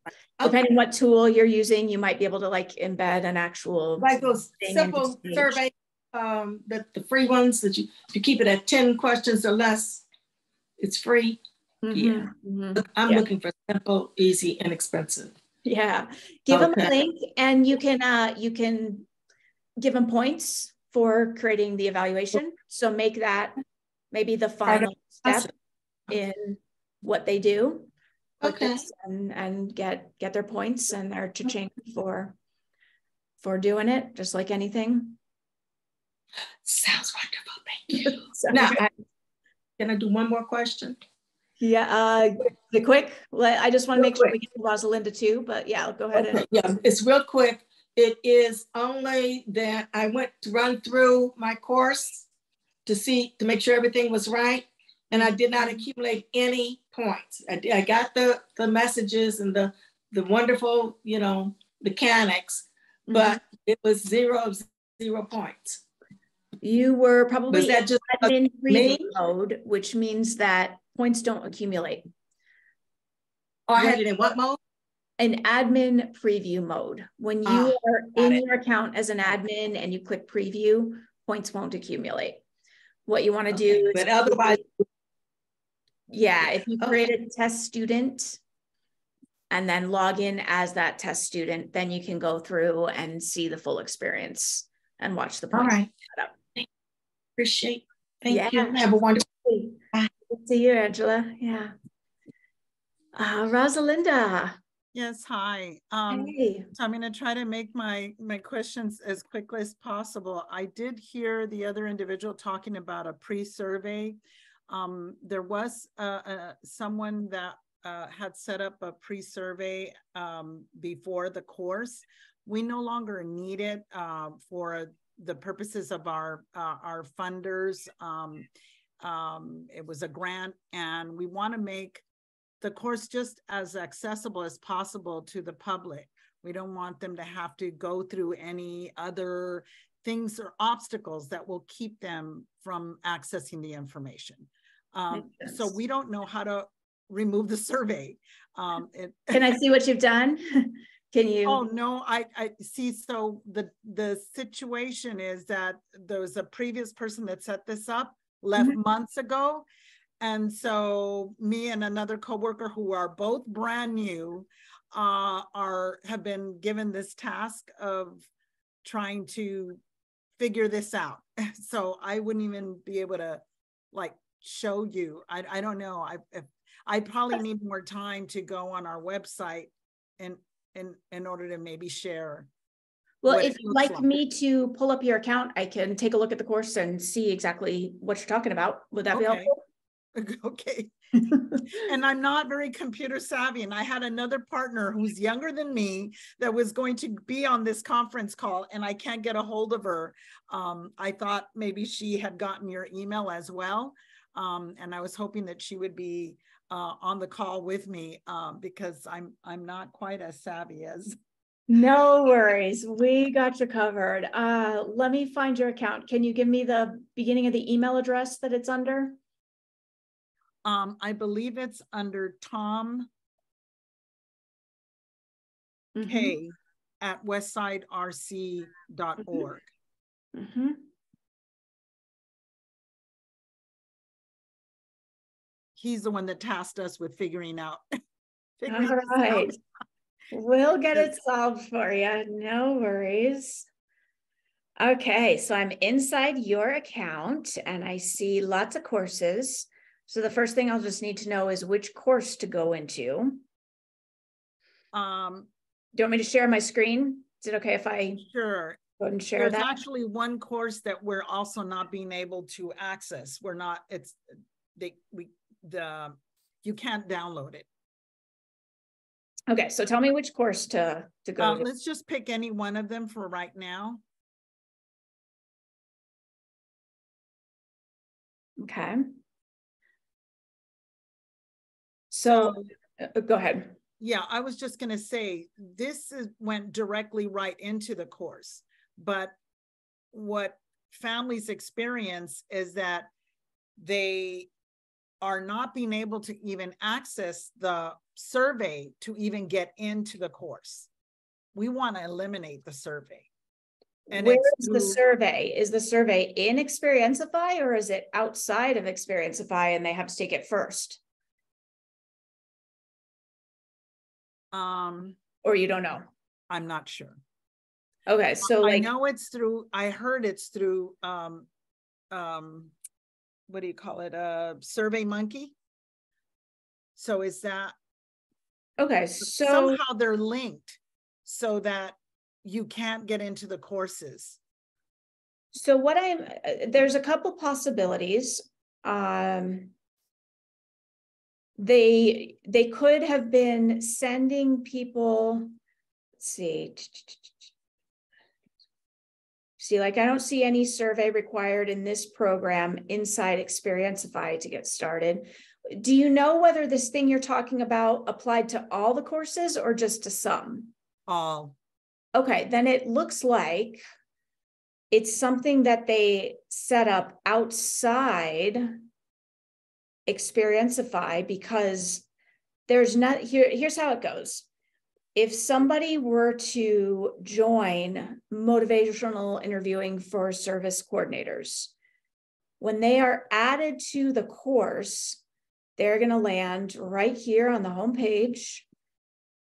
what tool you're using, you might be able to like embed an actual like those simple survey, the free ones that you keep it at 10 questions or less, it's free. I'm looking for simple, easy, inexpensive. Yeah, give them a link, and you can give them points for creating the evaluation. So make that maybe the final step in what they do. And get their points and their cha-ching for doing it, just like anything. Sounds wonderful. Thank you. Now, can I do one more question? Yeah, the quick. I just want to make sure we get to Rosalinda too, but yeah, I'll go ahead. Yeah, it's real quick. It is only that I went to run through my course to make sure everything was right, and I did not accumulate any points. I got the messages and the wonderful, mechanics, but it was 0 points. You were probably in admin preview mode, which means that points don't accumulate. Oh, I had it in what mode? In admin preview mode. When you are in your account as an admin and you click preview, points won't accumulate. What you want to do is, but otherwise, if you create a test student and then log in as that test student, then you can go through and see the full experience and watch the points. All right. Appreciate it. Thank you. Have a wonderful day. Good to see you, Angela. Yeah. Rosalinda. Yes, hi. Hey. So I'm going to try to make my questions as quickly as possible. I did hear the other individual talking about a pre-survey. There was someone that had set up a pre-survey before the course. We no longer need it for the purposes of our funders. It was a grant, and we want to make the course just as accessible as possible to the public. We don't want them to have to go through any other things or obstacles that will keep them from accessing the information. So we don't know how to remove the survey. Can I see what you've done? Can you? Oh no, I see. So the situation is that there was a previous person that set this up, left months ago. And so me and another coworker who are both brand new have been given this task of trying to figure this out. So I wouldn't even be able to like show you. I don't know. I probably need more time to go on our website and in order to maybe share. Well, if you'd like me to pull up your account, I can take a look at the course and see exactly what you're talking about. Would that be helpful? Okay. And I'm not very computer savvy, and I had another partner who's younger than me that was going to be on this conference call, and I can't get a hold of her. I thought maybe she had gotten your email as well, and I was hoping that she would be on the call with me because I'm not quite as savvy as. No worries, we got you covered. Let me find your account. Can you give me the beginning of the email address that it's under? I believe it's under Tom K at westsiderc.org. He's the one that tasked us with figuring out. All right. We'll get it solved for you. No worries. Okay, so I'm inside your account and I see lots of courses. So the first thing I'll just need to know is which course to go into. Do you want me to share my screen? Is it okay if I sure go ahead and share There's that? There's actually one course that we're also not being able to access. We're not, you can't download it. Okay, so tell me which course to go to. Let's just pick any one of them for right now. Okay. So go ahead. Yeah, I was just going to say, went directly right into the course, but what families experience is that they are not being able to even access the survey to even get into the course. We want to eliminate the survey. And where is the survey? Is the survey in Xperiencify, or is it outside of Xperiencify and they have to take it first? Or you don't know? I'm not sure. Okay, so I know it's through, I heard it's through what do you call it? Survey Monkey. So is that okay? So somehow they're linked so that you can't get into the courses. So what there's a couple possibilities. They could have been sending people, let's see, like I don't see any survey required in this program inside Xperiencify to get started. Do you know whether this thing you're talking about applied to all the courses or just to some? All. Okay, then it looks like it's something that they set up outside Xperiencify, because there's not here's how it goes. If somebody were to join motivational interviewing for service coordinators, when they are added to the course, they're going to land right here on the home page,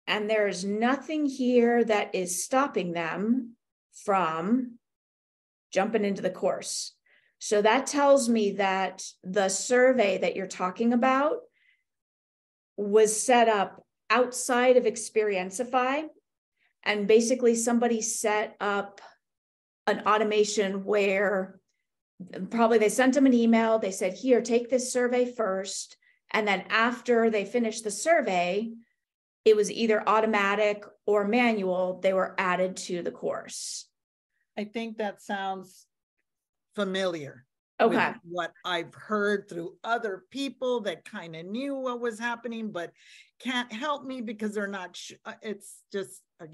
and there's nothing here that is stopping them from jumping into the course. So that tells me that the survey that you're talking about was set up outside of Xperiencify, and basically somebody set up an automation where probably they sent them an email. They said, here, take this survey first. And then after they finished the survey, it was either automatic or manual. They were added to the course. I think that sounds familiar. Okay. With what I've heard through other people that kind of knew what was happening, but can't help me because they're not, it's just, a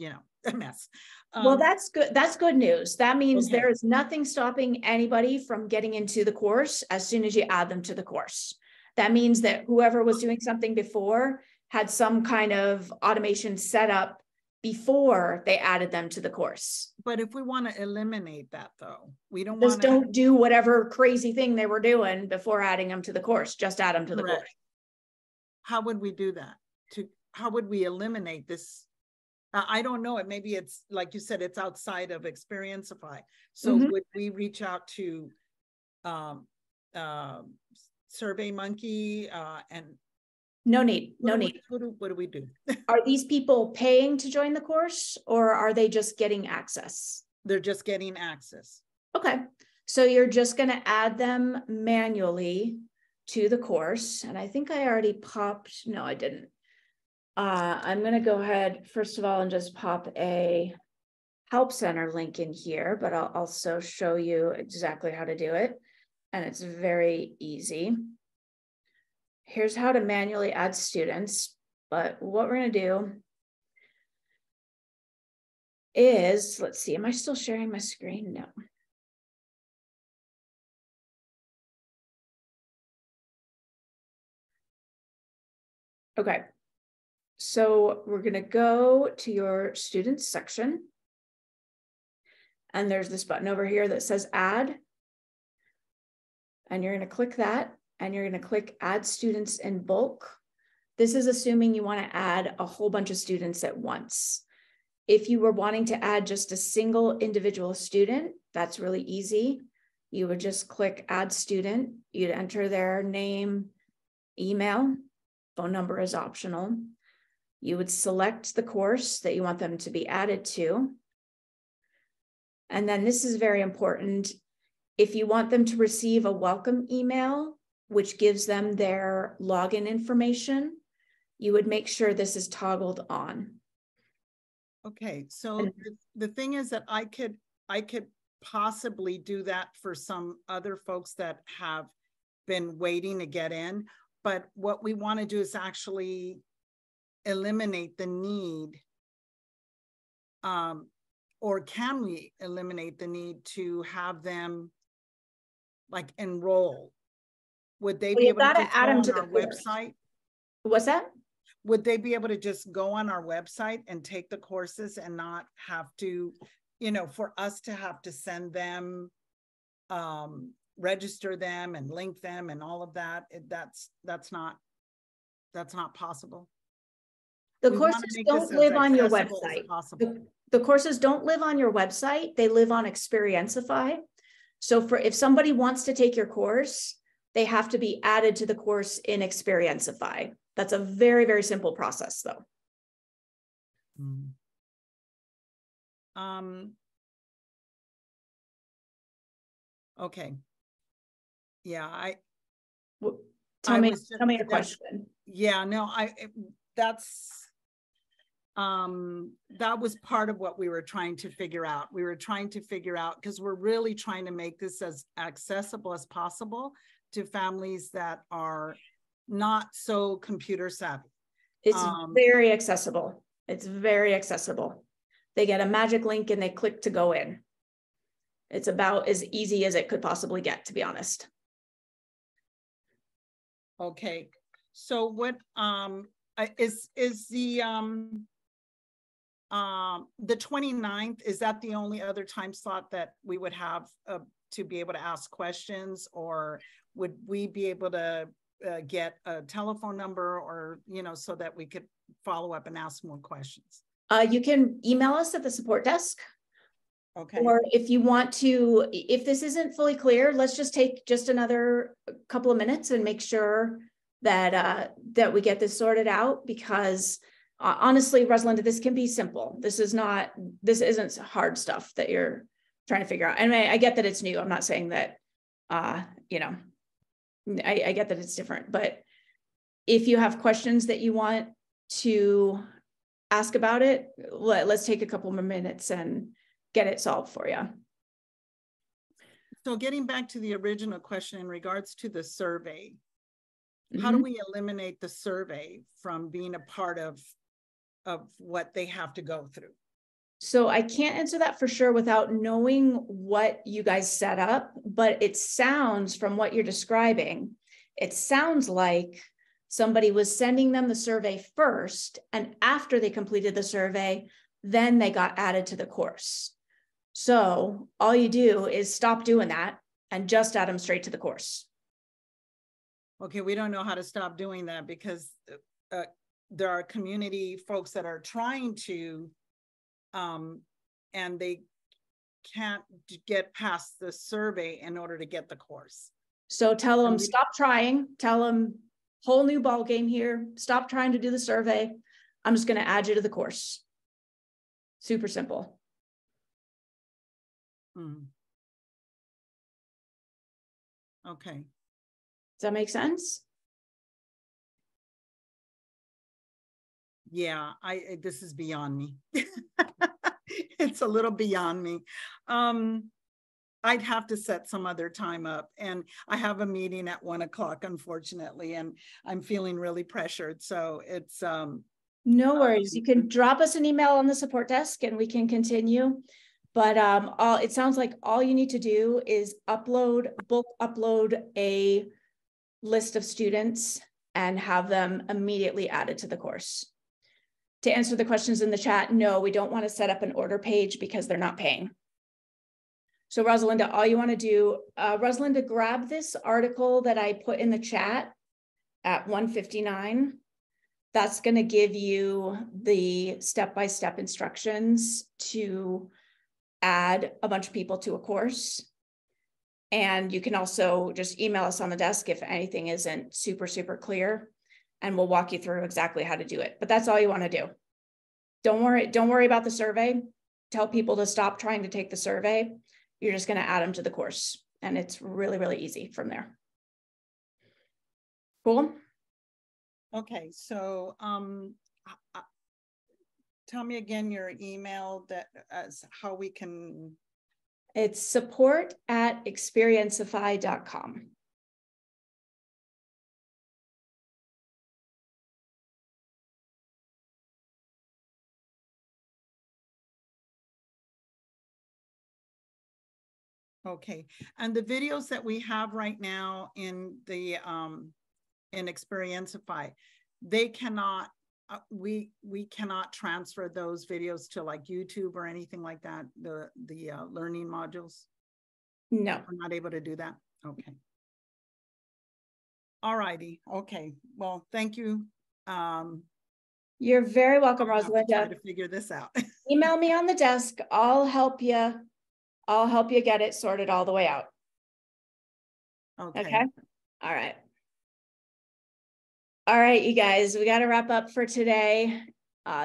mess. Well, that's good. That's good news. That means okay. There is nothing stopping anybody from getting into the course as soon as you add them to the course. That means that whoever was doing something before had some kind of automation set up before they added them to the course. But if we want to eliminate that, though, we don't just don't do whatever crazy thing they were doing before adding them to the course. Just add them to the course. How would we do that? How would we eliminate this? I don't know. Maybe it's like you said, it's outside of Xperiencify. So would we reach out to Survey Monkey and no need. What do we do? Are these people paying to join the course, or are they just getting access? They're just getting access. Okay. So you're just going to add them manually to the course. And I think I already popped. No, I didn't. I'm going to go ahead, first of all, and just pop a Help Center link in here, but I'll also show you exactly how to do it. And it's very easy. Here's how to manually add students. But what we're going to do is, let's see, am I still sharing my screen? No. Okay. So we're going to go to your students section. And there's this button over here that says add. And you're going to click that. And you're going to click add students in bulk. This is assuming you want to add a whole bunch of students at once. If you were wanting to add just a single individual student, that's really easy. You would just click add student. You'd enter their name, email, phone number is optional. You would select the course that you want them to be added to. And then this is very important. If you want them to receive a welcome email, which gives them their login information, you would make sure this is toggled on. Okay, so the thing is that I could possibly do that for some other folks that have been waiting to get in. But what we want to do is actually eliminate the need, or can we eliminate the need to have them like enroll? Would they be able to just go on our website? What's that? Would they be able to just go on our website and take the courses and not have to, you know, for us to have to send them, register them and link them and all of that? That's not possible. The courses don't live on your website. The courses don't live on your website. They live on Xperiencify. So if somebody wants to take your course, they have to be added to the course in Xperiencify. That's a very, very simple process though. Okay. Yeah, tell me your question. Yeah, no, that was part of what we were trying to figure out. We were trying to figure out, because we're really trying to make this as accessible as possible to families that are not so computer savvy. It's very accessible. It's very accessible. They get a magic link and they click to go in. It's about as easy as it could possibly get, to be honest. Okay. So what is the 29th, is that the only other time slot that we would have to be able to ask questions, or would we be able to get a telephone number, or, you know, so that we could follow up and ask more questions? You can email us at the support desk. Okay. Or if you want to, if this isn't fully clear, let's just take just another couple of minutes and make sure that that we get this sorted out, because honestly, Rosalinda, this can be simple. This isn't hard stuff that you're trying to figure out. And I get that it's new. I'm not saying that, you know, I get that it's different, but if you have questions that you want to ask about it, let's take a couple more minutes and get it solved for you. So getting back to the original question in regards to the survey, how do we eliminate the survey from being a part of what they have to go through? So I can't answer that for sure without knowing what you guys set up, but it sounds, from what you're describing, it sounds like somebody was sending them the survey first, and after they completed the survey, then they got added to the course. So all you do is stop doing that and just add them straight to the course. Okay, we don't know how to stop doing that, because there are community folks that are trying to, and they can't get past the survey in order to get the course. So tell them, stop trying. Tell them, whole new ball game here. Stop trying to do the survey. I'm just going to add you to the course. Super simple. Okay. Does that make sense? Yeah, this is beyond me. It's a little beyond me. I'd have to set some other time up, and I have a meeting at 1 o'clock, unfortunately, and I'm feeling really pressured. So it's no worries. You can drop us an email on the support desk and we can continue. But it sounds like all you need to do is upload a list of students and have them immediately added to the course. To answer the questions in the chat, no, we don't want to set up an order page because they're not paying. So Rosalinda, all you want to do, Rosalinda, grab this article that I put in the chat at 1:59. That's going to give you the step-by-step instructions to add a bunch of people to a course. And you can also just email us on the desk if anything isn't super, super clear, and we'll walk you through exactly how to do it. But that's all you want to do. Don't worry about the survey. Tell people to stop trying to take the survey. You're just going to add them to the course, and it's really, really easy from there. Cool. Okay, so tell me again your email, that how we can. It's support@Xperiencify.com. Okay. And the videos that we have right now in the in Xperiencify, they cannot we cannot transfer those videos to like YouTube or anything like that, the learning modules? No. We're not able to do that. Okay. All righty. Okay. Well, thank you. You're very welcome, Rosalinda. Try to figure this out. Email me on the desk. I'll help you. I'll help you get it sorted all the way out. Okay. All right. All right, you guys, we got to wrap up for today.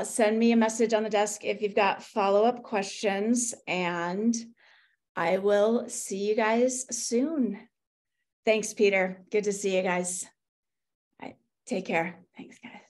Send me a message on the desk if you've got follow-up questions, and I will see you guys soon. Thanks, Peter. Good to see you guys. All right, take care. Thanks, guys.